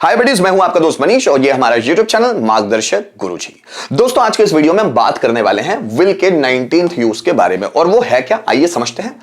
हाय buddies, मैं हूं आपका दोस्त मनीष और ये हमारा YouTube चैनल मार्गदर्शक गुरुजी। दोस्तों, आज के इस वीडियो में हम बात करने वाले हैं विल के 19th यूज के बारे में। और वो है क्या, आइए समझते हैं।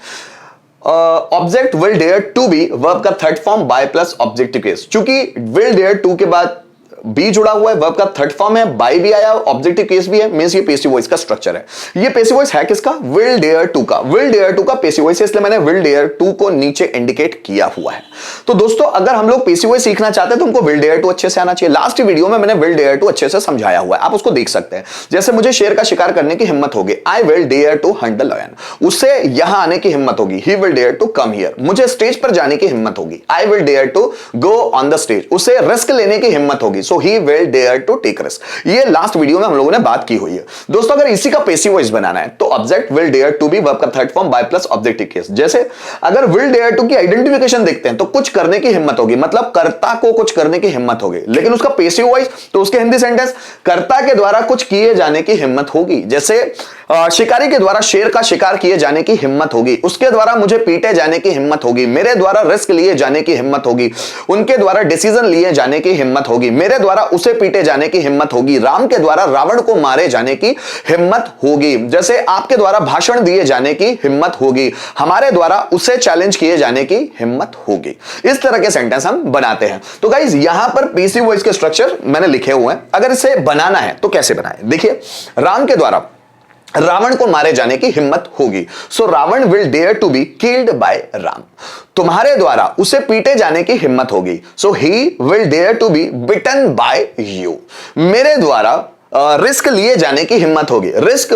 Object will dare to be verb का third form by plus objective case. चूंकि विल डेयर टू के बाद बी जुड़ा हुआ है, वर्ब का थर्ड फॉर्म है, बाय भी आया, ऑब्जेक्टिव केस भी है, मींस ये पैसिव वॉइस का स्ट्रक्चर है। ये पैसिव वॉइस है किसका? विल डेयर टू का। विल डेयर टू का पैसिव वॉइस है, इसलिए मैंने विल डेयर टू को नीचे इंडिकेट किया हुआ है। तो दोस्तों, अगर हम लोग पैसिव वॉइस सीखना चाहते हैं तो हमको विल डेयर टू अच्छे से आना चाहिए। लास्ट वीडियो में मैंने विल डेयर टू अच्छे से समझाया हुआ है, आप उसको देख सकते हैं। जैसे मुझे शेर का शिकार करने की हिम्मत होगी, I will dare to hunt the lion. उससे यहां आने की हिम्मत होगी, he will dare to come here. मुझे स्टेज पर जाने की हिम्मत होगी, I will dare to go on the stage. उसे रिस्क लेने की हिम्मत होगी, so he will dare to take risk. ये लास्ट वीडियो में हम लोगों ने बात की हुई है। दोस्तों, अगर इसी का पैसिव वॉइस बनाना है तो object will dare to be verb का third form by plus objective case. जैसे अगर विल डेयर टू की आइडेंटिफिकेशन देखते हैं तो कुछ करने की हिम्मत होगी, मतलब कर्ता को कुछ करने की हिम्मत होगी। लेकिन उसका पैसिव वॉइस तो उसके हिंदी सेंटेंस कर्ता के द्वारा कुछ किए जाने की हिम्मत होगी। जैसे शिकारी के द्वारा शेर का शिकार किए जाने की हिम्मत होगी, उसके द्वारा मुझे पीटे जाने की हिम्मत होगी, मेरे द्वारा रिस्क लिए जाने की हिम्मत होगी, उनके द्वारा डिसीजन लिए जाने की हिम्मत होगी, मेरे द्वारा उसे पीटे जाने की हिम्मत होगी, राम के द्वारा रावण को मारे जाने की हिम्मत होगी। जैसे आपके द्वारा भाषण दिए जाने की हिम्मत होगी, हमारे द्वारा उसे चैलेंज किए जाने की हिम्मत होगी। इस तरह के सेंटेंस हम बनाते हैं। तो गाइस, यहां पर पैसिव वॉइस के स्ट्रक्चर मैंने लिखे हुए हैं। अगर इसे बनाना है तो कैसे बनाएं? देखिए, राम के द्वारा रावण को मारे जाने की हिम्मत होगी, so Ravan will dare to be killed by Ram. तुम्हारे द्वारा उसे पीटे जाने की हिम्मत होगी, so he will dare to be beaten by you. मेरे द्वारा रिस्क लिए जाने की हिम्मत होगी, risk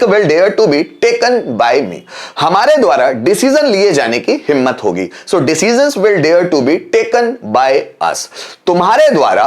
will dare to be taken by me. हमारे द्वारा डिसीजन लिए जाने की हिम्मत होगी, so decisions will dare to be taken by us. तुम्हारे द्वारा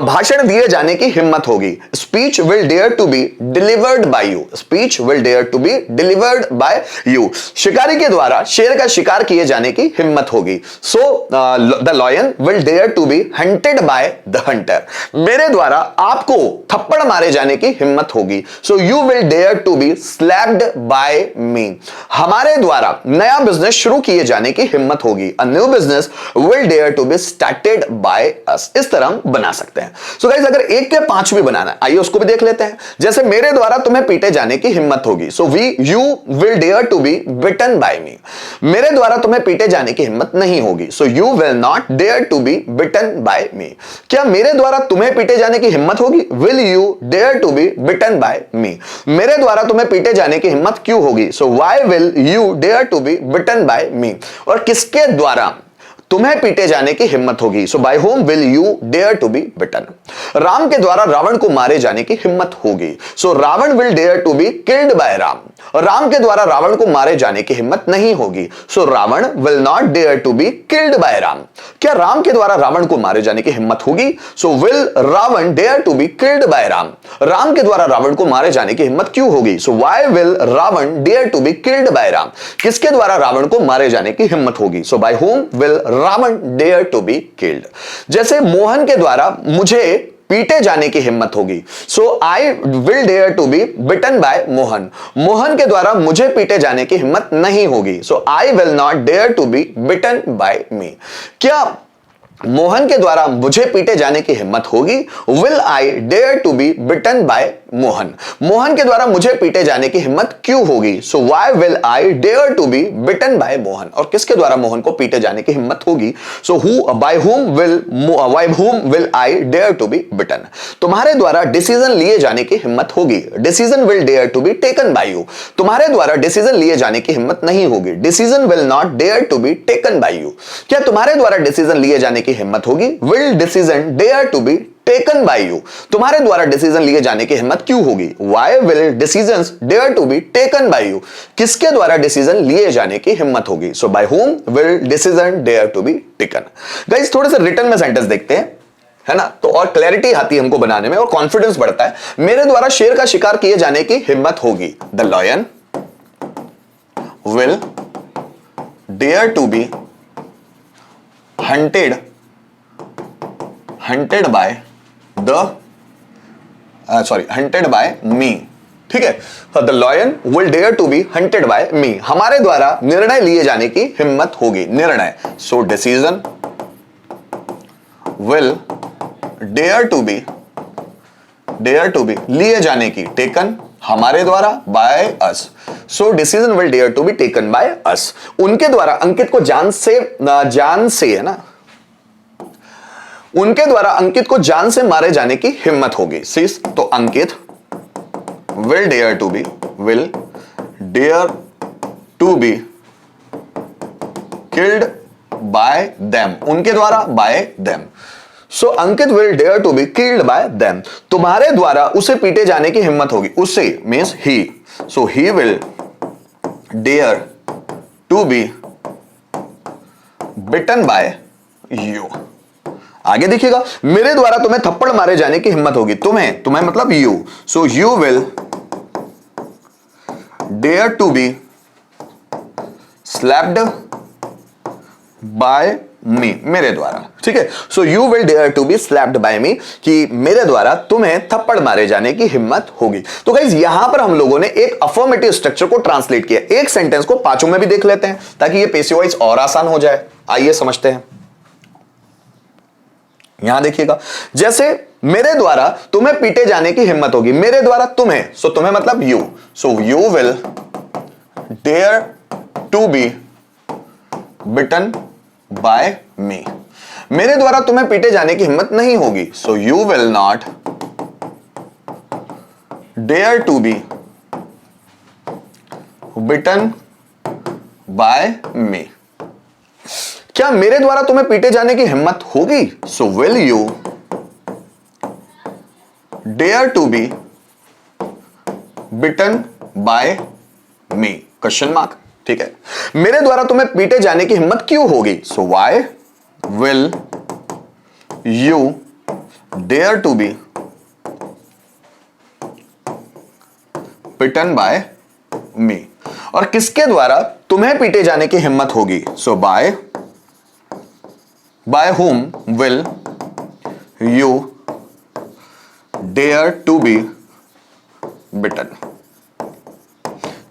भाषण दिए जाने की हिम्मत होगी, speech will dare to be delivered by you. Speech will dare to be delivered by you. शिकारी के द्वारा शेर का शिकार किए जाने की हिम्मत होगी, so the lion will dare to be hunted by the hunter. मेरे द्वारा आपको थप्पड़ मारे जाने की हिम्मत होगी, so you will dare to be slapped by me. हमारे द्वारा नया बिजनेस शुरू किए जाने की हिम्मत होगी, a new business will dare to be started by us. इस तरह हम बना सकते हैं। सो गाइस, अगर एक के पांच भी बनाना है, आइए उसको भी देख लेते हैं। जैसे मेरे द्वारा तुम्हें पीटे जाने की हिम्मत होगी, so you will dare to be beaten by me. मेरे द्वारा तुम्हें पीटे जाने की हिम्मत नहीं होगी, so you will not dare to be beaten by me. क्या मेरे द्वारा तुम्हें पीटे जाने की हिम्मत होगी? Will you dare to be bitten by me? मेरे द्वारा तुम्हें पीटे जाने की हिम्मत क्यों होगी? So why will you dare to be bitten by me? और किसके द्वारा तुम्हें पीटे जाने की हिम्मत होगी? So by whom will you dare to be bitten? Ram के द्वारा रावण को मारे जाने की हिम्मत होगी, so Ravan will dare to be killed by Ram. Ram के द्वारा रावण को मारे जाने की हिम्मत नहीं होगी, so Ravan will not dare to be killed by Ram. क्या राम के द्वारा रावण को मारे जाने की हिम्मत होगी? So will Ravan dare to be killed by Ram. Ram के द्वारा रावण को मारे जाने की हिम्मत क्यों होगी? So why will Ravan dare to be killed by Ram. किसके द्वारा रावण को मारे जाने की हिम्मत होगी? So by whom will Ravan dare to be killed. जैसे मोहन के द्वारा मुझे पीटे जाने की हिम्मत होगी, so I will dare to be beaten by Mohan. Mohan के द्वारा मुझे पीटे जाने की हिम्मत नहीं होगी, so I will not dare to be beaten by me. क्या मोहन के द्वारा मुझे पीटे जाने की हिम्मत होगी? Will I dare to be beaten by Mohan. Mohan के द्वारा मुझे पीटे जाने की हिम्मत क्यों होगी? So why will I dare to be beaten by Mohan. और किसके द्वारा मोहन को पीटे जाने की हिम्मत होगी? So by whom will I dare to be beaten. तुम्हारे द्वारा डिसीजन लिए जाने की हिम्मत होगी, decision will dare to be taken by you. तुम्हारे द्वारा डिसीजन लिए जाने की हिम्मत नहीं होगी, decision will not dare to be taken by you. क्या तुम्हारे द्वारा डिसीजन लिए जाने की हिम्मत होगी? Will decision dare to be taken by you. तुम्हारे द्वारा डिसीजन लिए जाने की हिम्मत क्यों होगी? Why will decisions dare to be taken by you. किसके द्वारा डिसीजन लिए जाने की हिम्मत होगी? So by whom will decision dare to be taken. Guys, थोड़े से रिटन में सेंटेंस देखते हैं, है ना, तो और क्लैरिटी आती है हमको बनाने में और कॉन्फिडेंस बढ़ता है। मेरे द्वारा शेर का शिकार किए जाने की हिम्मत होगी, the lion will dare to be hunted by me। ठीक है, the lion will dare to be hunted by me. हमारे द्वारा निर्णय लिए जाने की हिम्मत होगी, निर्णय, so decision will dare to be लिए जाने की, टेकन हमारे द्वारा, by us. So decision will dare to be taken by us. उनके द्वारा अंकित को जान से है ना, उनके द्वारा अंकित को जान से मारे जाने की हिम्मत होगी। सीस, तो Ankit will dare to be killed by them, उनके द्वारा, by them. So Ankit will dare to be killed by them, तुम्हारे द्वारा उसे पीटे जाने की हिम्मत होगी। उसे means he, so he will dare to be beaten by you. आगे देखिएगा, मेरे द्वारा तुम्हें थप्पड़ मारे जाने की हिम्मत होगी। तुम्हें मतलब you, so you will dare to be slapped by me, मेरे द्वारा। ठीक है, so you will dare to be slapped by me, कि मेरे द्वारा तुम्हें थप्पड़ मारे जाने की हिम्मत होगी। तो गाइस यहां पर हम लोगों ने एक अफर्मेटिव स्ट्रक्चर को ट्रांसलेट किया। एक सेंटेंस को पांचों में भी देख लेते हैं ताकि ये पैसिव वॉइस और आसान हो जाए। आइए समझते हैं। यहां देखिएगा, जैसे मेरे द्वारा तुम्हें पीटे जाने की हिम्मत होगी, मेरे द्वारा तुम्हें, सो तुम्हें मतलब you, so you will dare to be beaten by me. मेरे द्वारा तुम्हें पीटे जाने की हिम्मत नहीं होगी, so you will not dare to be beaten by me. क्या मेरे द्वारा तुम्हें पीटे जाने की हिम्मत होगी, so will you dare to be beaten by me, question mark. ठीक है, मेरे द्वारा तुम्हें पीटे जाने की हिम्मत क्यों होगी, so why will you dare to be beaten by me. और किसके द्वारा तुम्हें पीटे जाने की हिम्मत होगी, so by whom will you dare to be bitten।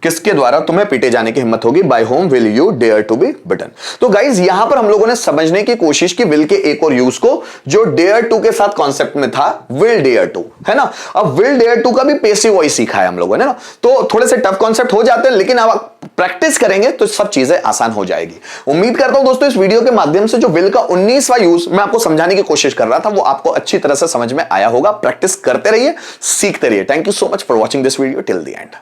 किसके द्वारा तुम्हें पीटे जाने की हिम्मत होगी, by whom will you dare to be beaten. तो गाइज यहां पर हम लोगों ने समझने की कोशिश की विल के एक और यूज को, जो डेयर टू के साथ कॉन्सेप्ट में था, विल डेयर टू, है ना। अब विल डेयर टू का भी पैसिव वॉइस सीखा है हम लोगों ने ना, तो थोड़े से टफ कॉन्सेप्ट हो जाते हैं, लेकिन अब प्रैक्टिस करेंगे तो सब चीजें आसान हो जाएगी। उम्मीद करता हूं दोस्तों इस वीडियो के माध्यम से जो विल का 19वां यूज मैं आपको समझाने की कोशिश कर रहा था वो आपको अच्छी तरह से समझ में आया होगा। प्रैक्टिस करते रहिए, सीखते रहिए। Thank you so much for watching this video till the end.